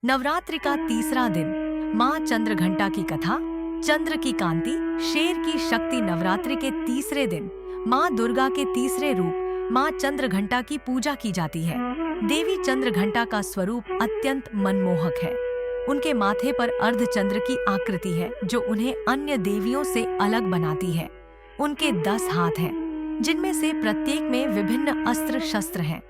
नवरात्रि का तीसरा दिन। माँ चंद्रघंटा की कथा। चंद्र की कांति, शेर की शक्ति। नवरात्रि के तीसरे दिन माँ दुर्गा के तीसरे रूप माँ चंद्रघंटा की पूजा की जाती है। देवी चंद्रघंटा का स्वरूप अत्यंत मनमोहक है। उनके माथे पर अर्धचंद्र की आकृति है जो उन्हें अन्य देवियों से अलग बनाती है। उनके 10 हाथ हैं, जिनमें से प्रत्येक में विभिन्न अस्त्र शस्त्र हैं।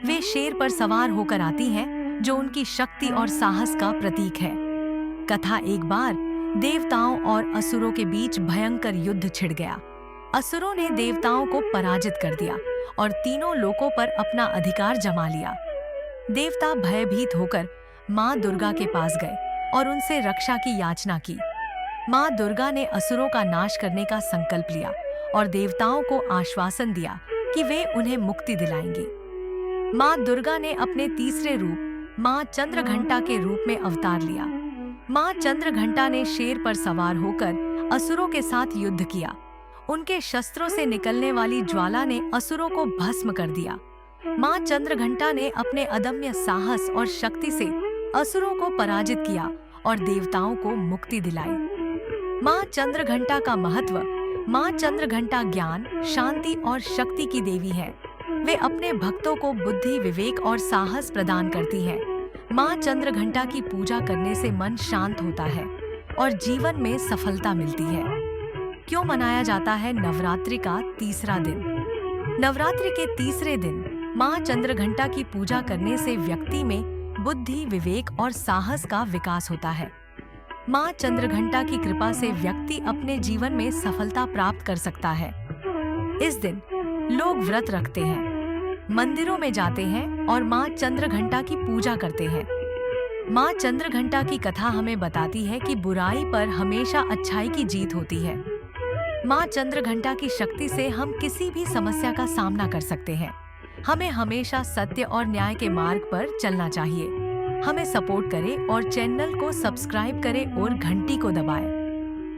वे शेर पर सवार होकर आती हैं, जो उनकी शक्ति और साहस का प्रतीक है। कथा। एक बार देवताओं और असुरों के बीच भयंकर युद्ध छिड़ गया। असुरों ने देवताओं को पराजित कर दिया और तीनों लोकों पर अपना अधिकार जमा लिया। देवता भयभीत होकर माँ दुर्गा के पास गए और उनसे रक्षा की याचना की। माँ दुर्गा ने असुरों का नाश करने का संकल्प लिया और देवताओं को आश्वासन दिया कि वे उन्हें मुक्ति दिलाएंगी। माँ दुर्गा ने अपने तीसरे रूप माँ चंद्रघंटा के रूप में अवतार लिया। माँ चंद्रघंटा ने शेर पर सवार होकर असुरों के साथ युद्ध किया। उनके शस्त्रों से निकलने वाली ज्वाला ने असुरों को भस्म कर दिया। माँ चंद्रघंटा ने अपने अदम्य साहस और शक्ति से असुरों को पराजित किया और देवताओं को मुक्ति दिलाई। माँ चंद्रघंटा का महत्व। माँ चंद्रघंटा ज्ञान, शांति और शक्ति की देवी है। वे अपने भक्तों को बुद्धि, विवेक और साहस प्रदान करती हैं। माँ चंद्रघंटा की पूजा करने से मन शांत होता है और जीवन में सफलता मिलती है। क्यों मनाया जाता है नवरात्रि का तीसरा दिन? नवरात्रि के तीसरे दिन माँ चंद्रघंटा की पूजा करने से व्यक्ति में बुद्धि, विवेक और साहस का विकास होता है। माँ चंद्रघंटा की कृपा से व्यक्ति अपने जीवन में सफलता प्राप्त कर सकता है। इस दिन लोग व्रत रखते हैं, मंदिरों में जाते हैं और माँ चंद्रघंटा की पूजा करते हैं। माँ चंद्रघंटा की कथा हमें बताती है कि बुराई पर हमेशा अच्छाई की जीत होती है। माँ चंद्रघंटा की शक्ति से हम किसी भी समस्या का सामना कर सकते हैं। हमें हमेशा सत्य और न्याय के मार्ग पर चलना चाहिए। हमें सपोर्ट करें और चैनल को सब्सक्राइब करें और घंटी को दबाएं।